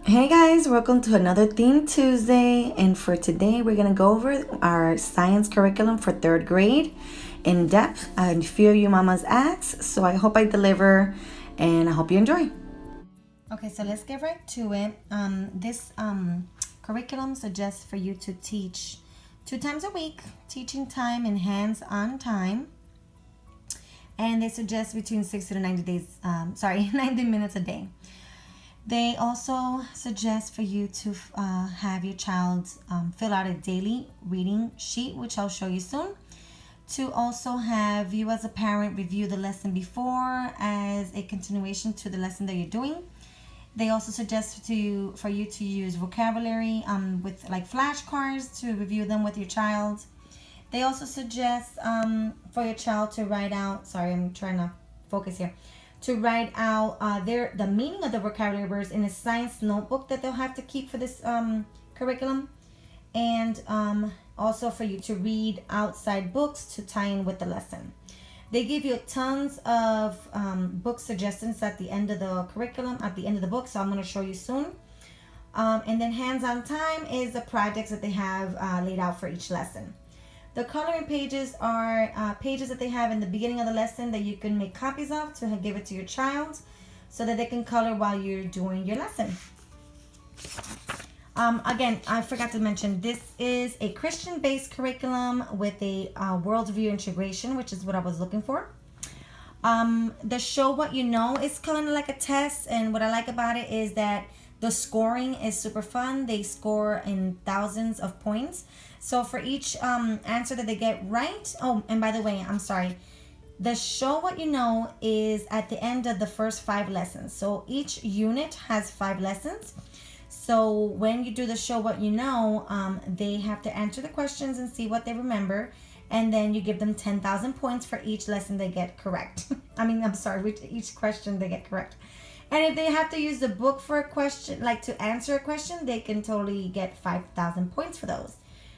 Hey guys, welcome to another Theme Tuesday, and for today we're going to go over our science curriculum for 3rd grade in depth. A few of you mamas asked, so I hope I deliver and I hope you enjoy. Okay, so let's get right to it. This curriculum suggests for you to teach 2 times a week, teaching time and hands-on time. And they suggest between 60 to 90 minutes a day. They also suggest for you to have your child fill out a daily reading sheet, which I'll show you soon. To also have you as a parent review the lesson before as a continuation to the lesson that you're doing. They also suggest for you to use vocabulary with like flashcards to review them with your child. They also suggest for your child to write out, I'm trying to focus here, to write out the meaning of the vocabulary words in a science notebook that they'll have to keep for this curriculum. And also for you to read outside books to tie in with the lesson. They give you tons of book suggestions at the end of the curriculum, at the end of the book, so I'm going to show you soon. And then hands-on time is the projects that they have laid out for each lesson. The coloring pages are pages that they have in the beginning of the lesson that you can make copies of to give it to your child so that they can color while you're doing your lesson. Again, I forgot to mention, this is a Christian-based curriculum with a worldview integration, which is what I was looking for. The Show What You Know is kind of like a test, and what I like about it is that the scoring is super fun. They score in thousands of points. So for each answer that they get right, oh, and by the way, I'm sorry, the Show What You Know is at the end of the first 5 lessons. So each unit has 5 lessons. So when you do the Show What You Know, they have to answer the questions and see what they remember. And then you give them 10,000 points for each lesson they get correct. Each question they get correct. And if they have to use the book for a question, like to answer a question, they can totally get 5,000 points for those.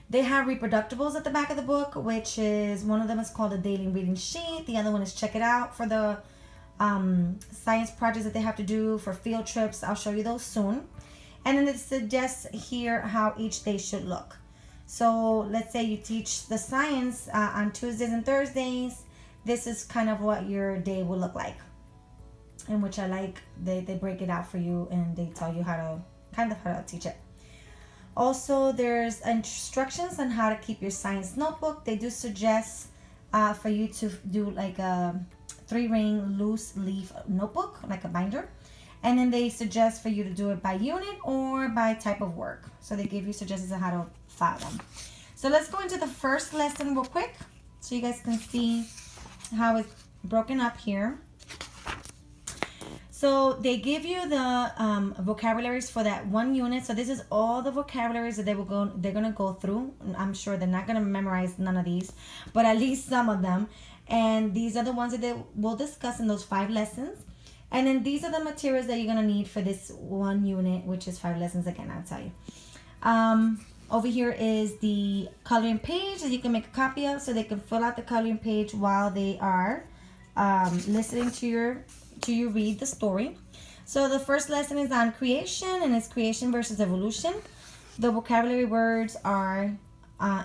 They have reproductibles at the back of the book, which is, one of them is called a daily reading sheet. The other one is Check It Out for the science projects that they have to do for field trips. I'll show you those soon. And then it suggests here how each day should look. So let's say you teach the science on Tuesdays and Thursdays. This is kind of what your day will look like. In which I like, they break it out for you and they tell you how to teach it. Also, there's instructions on how to keep your science notebook. They do suggest for you to do like a 3-ring loose leaf notebook, like a binder. And then they suggest for you to do it by unit or by type of work. So they give you suggestions on how to file them. So let's go into the first lesson real quick so you guys can see how it's broken up here. So they give you the vocabularies for that 1 unit. So this is all the vocabularies that they're gonna go through. I'm sure they're not gonna memorize none of these, but at least some of them. And these are the ones that they will discuss in those 5 lessons. And then these are the materials that you're gonna need for this 1 unit, which is 5 lessons again, I'll tell you. Over here is the coloring page that you can make a copy of, so they can fill out the coloring page while they are listening to you read the story. So the first lesson is on creation, and it's creation versus evolution. The vocabulary words are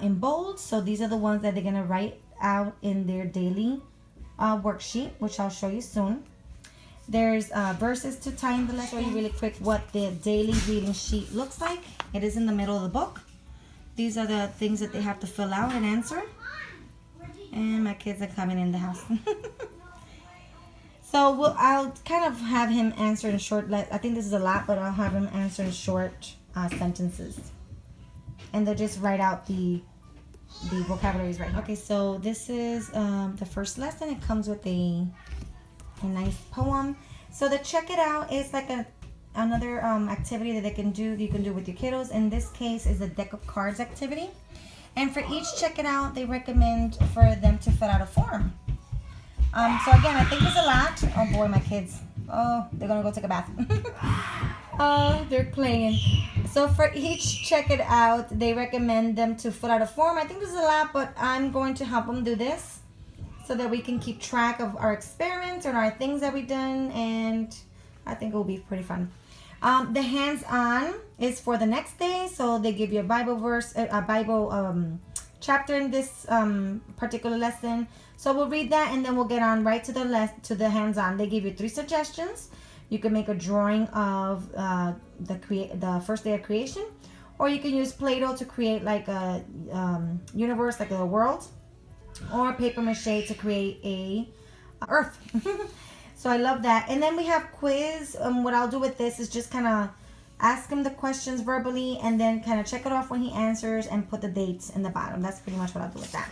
in bold, so these are the ones that they're gonna write out in their daily worksheet, which I'll show you soon. There's verses to tie in the lesson. I'll show you really quick what the daily reading sheet looks like. It is in the middle of the book. These are the things that they have to fill out and answer. And my kids are coming in the house. So I'll kind of have him answer in short. I think this is a lot, but I'll have him answer in short sentences. And they'll just write out the vocabularies right. Okay, so this is the first lesson. It comes with a nice poem. So the Check It Out is like another activity that they can do. You can do with your kiddos. In this case, is a deck of cards activity. And for each Check It Out, they recommend for them to fill out a form. So again, I think it's a lot. Oh boy, my kids. Oh, they're gonna go take a bath. Oh, they're playing. So for each Check It Out, they recommend them to fill out a form. I think this is a lot, but I'm going to help them do this so that we can keep track of our experiments and our things that we've done, and I think it will be pretty fun. The hands-on is for the next day. So they give you a Bible verse, a Bible chapter in this particular lesson. So we'll read that and then we'll get on right to the hands-on. They give you 3 suggestions. You can make a drawing of the first day of creation, or you can use Play-Doh to create like a universe, like a world, or paper mache to create a earth. So I love that. And then we have quiz. What I'll do with this is just kind of ask him the questions verbally and then kind of check it off when he answers and put the dates in the bottom. That's pretty much what I'll do with that.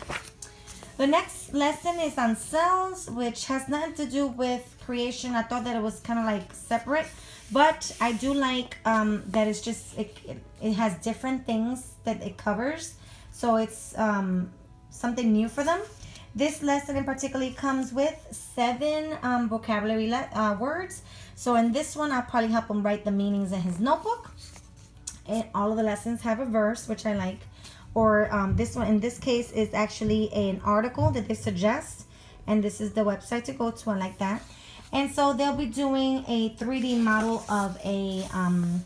The next lesson is on cells, which has nothing to do with creation. I thought that it was kind of like separate, but I do like that it's just, it has different things that it covers. So it's something new for them. This lesson in particular comes with 7 vocabulary words. So in this one, I'll probably help him write the meanings in his notebook. And all of the lessons have a verse, which I like. Or this one, in this case, is actually an article that they suggest. And this is the website to go to. I like that. And so they'll be doing a 3D model of a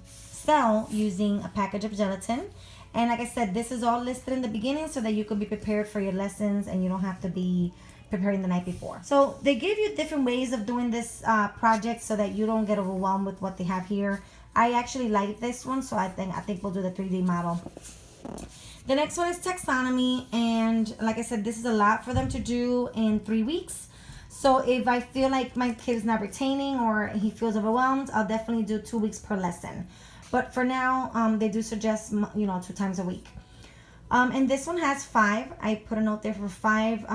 cell using a package of gelatin. And like I said, this is all listed in the beginning so that you can be prepared for your lessons and you don't have to be preparing the night before. So they give you different ways of doing this project so that you don't get overwhelmed with what they have here. I actually like this one, so I think we'll do the 3D model. The next one is taxonomy, and like I said, this is a lot for them to do in 3 weeks. So if I feel like my kid is not retaining or he feels overwhelmed, I'll definitely do 2 weeks per lesson. But for now, they do suggest, 2 times a week. And this one has 5. I put a note there for 5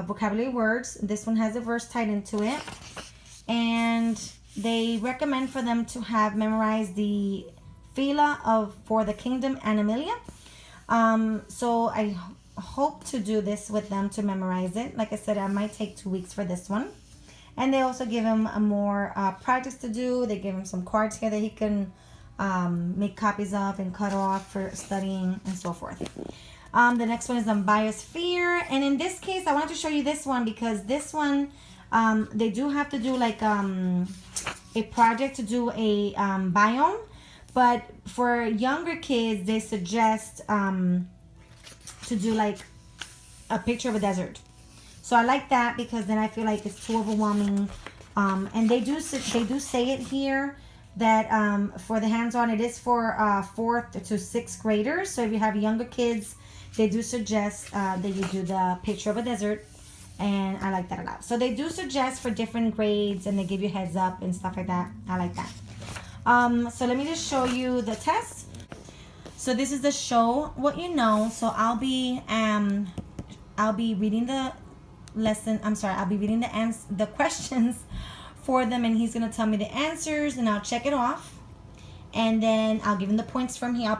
vocabulary words. This one has a verse tied into it. And they recommend for them to have memorized the Phila for the kingdom Animalia. So I hope to do this with them to memorize it. Like I said, I might take 2 weeks for this one. And they also give him more projects to do. They give him some cards here that he can make copies of and cut off for studying and so forth. The next one is on biosphere. And in this case, I wanted to show you this one because this one, they do have to do like a project to do a biome. But for younger kids, they suggest to do like a picture of a desert. So I like that because then I feel like it's too overwhelming. And they do say it here that for the hands-on, it is for 4th to 6th graders. So if you have younger kids, they do suggest that you do the picture of a desert. And I like that a lot. So they do suggest for different grades and they give you heads up and stuff like that. I like that. So let me just show you the test. So this is the show what you know. So I'll be reading the lesson. I'll be reading the questions for them, and he's gonna tell me the answers, and I'll check it off, and then I'll give him the points from here. I'll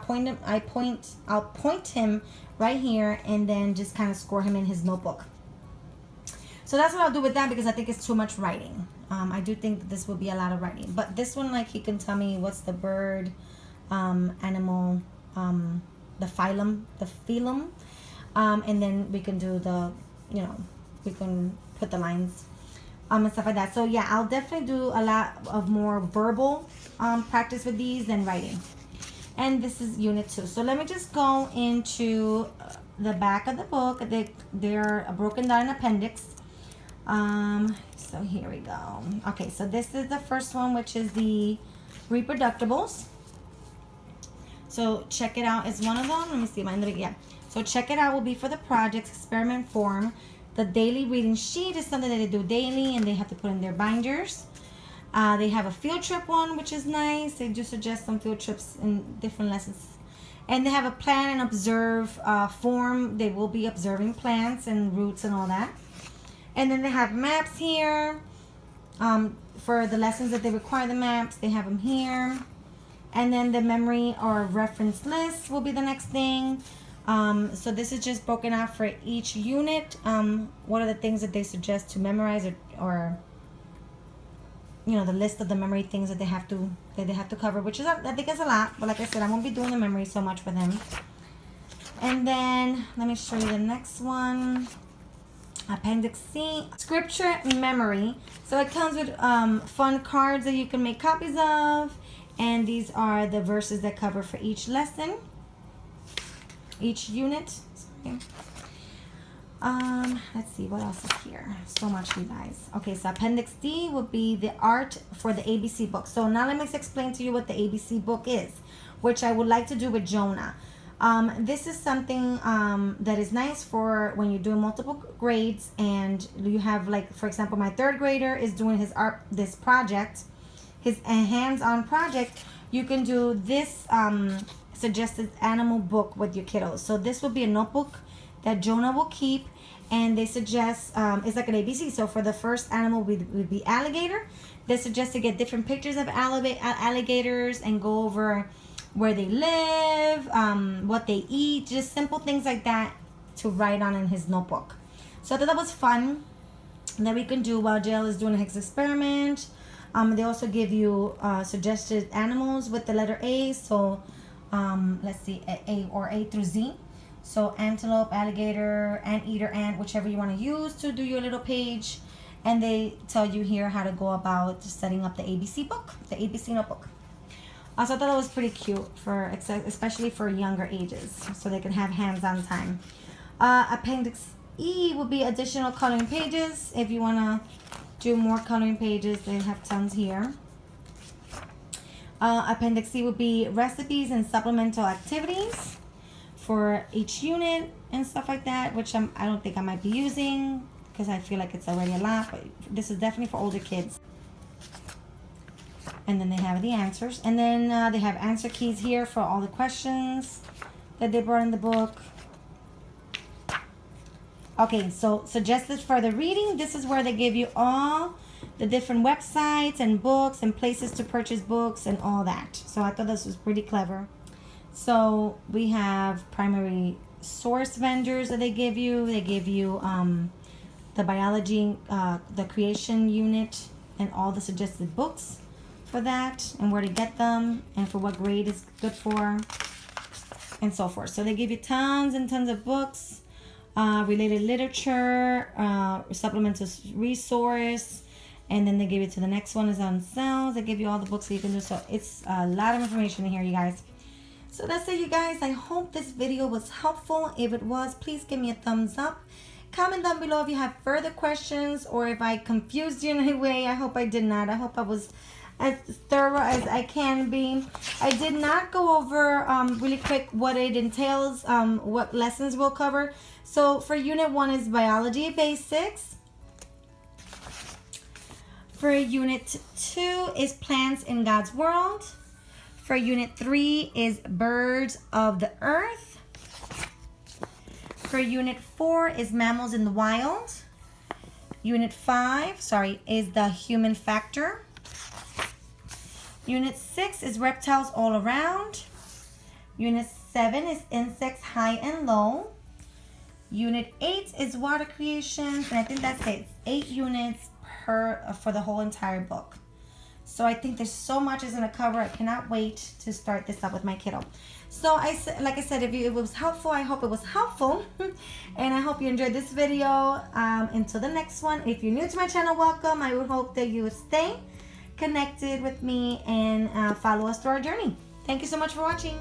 point him right here, and then just kind of score him in his notebook. So that's what I'll do with that because I think it's too much writing. I do think that this will be a lot of writing, but this one, like, he can tell me what's the bird, animal, the phylum, and then we can do the, we can put the lines and stuff like that. So yeah, I'll definitely do a lot of more verbal practice with these than writing. And this is unit 2. So let me just go into the back of the book. They're broken down in appendix. So here we go. Okay, so this is the first one, which is the reproductibles. So check it out is one of them. Let me see, yeah. So check it out will be for the projects, experiment form. The daily reading sheet is something that they do daily and they have to put in their binders. They have a field trip one, which is nice. They do suggest some field trips in different lessons. And they have a plan and observe form. They will be observing plants and roots and all that. And then they have maps here. For the lessons that they require the maps, they have them here. And then the memory or reference list will be the next thing. So this is just broken out for each unit. What are the things that they suggest to memorize or the list of the memory things that they have to cover, which is, I think is a lot, but like I said, I won't be doing the memory so much for them. And then let me show you the next one. Appendix C, scripture memory. So it comes with fun cards that you can make copies of. And these are the verses that cover for each lesson, each unit. Okay. Let's see, what else is here? So much, you guys. Okay, so Appendix D will be the art for the ABC book. So now let me explain to you what the ABC book is, which I would like to do with Jonah. This is something that is nice for when you're doing multiple grades and you have, like, for example, my third grader is doing this project, his hands-on project. You can do this suggested animal book with your kiddos. So this will be a notebook that Jonah will keep, and they suggest it's like an ABC. So for the first animal would be alligator. They suggest to get different pictures of alligators and go over where they live, what they eat, just simple things like that to write on in his notebook. So I thought that was fun that we can do while Jill is doing his experiment. They also give you suggested animals with the letter A. So let's see, A through Z. So antelope, alligator, anteater, ant, whichever you want to use to do your little page. And they tell you here how to go about setting up the ABC book, the ABC notebook. Also, I thought that was pretty cute, especially for younger ages, so they can have hands-on time. Appendix E will be additional coloring pages. If you want to do more coloring pages, they have tons here. Appendix C will be recipes and supplemental activities for each unit and stuff like that, which I don't think I might be using because I feel like it's already a lot, but this is definitely for older kids. And then they have the answers, and then they have answer keys here for all the questions that they brought in the book. Okay, so suggested for the reading, this is where they give you all the different websites and books and places to purchase books and all that. So I thought this was pretty clever. So we have primary source vendors that they give you. They give you the biology, the creation unit, and all the suggested books for that, and where to get them, and for what grade is good for, and so forth. So they give you tons and tons of books, related literature, supplemental resource, and then they give you to the next one is on sales. They give you all the books that you can do. So it's a lot of information in here, you guys. So that's it, you guys. I hope this video was helpful. If it was, please give me a thumbs up. Comment down below if you have further questions or if I confused you in any way. I hope I did not. I hope I was as thorough as I can be. I did not go over really quick what it entails, what lessons we'll cover. So for Unit 1 is Biology Basics. For Unit 2 is Plants in God's World. For Unit 3 is Birds of the Earth. For Unit 4 is Mammals in the Wild. Unit 5, is the Human Factor. Unit 6 is Reptiles All Around. Unit 7 is Insects High and Low. Unit 8 is Water Creations, and I think that's it. 8 units for the whole entire book. So I think there's so much is going to cover. I cannot wait to start this up with my kiddo. So like I said, if it was helpful, I hope it was helpful. And I hope you enjoyed this video. Until the next one, if you're new to my channel, welcome. I would hope that you would stay connected with me and follow us through our journey. Thank you so much for watching.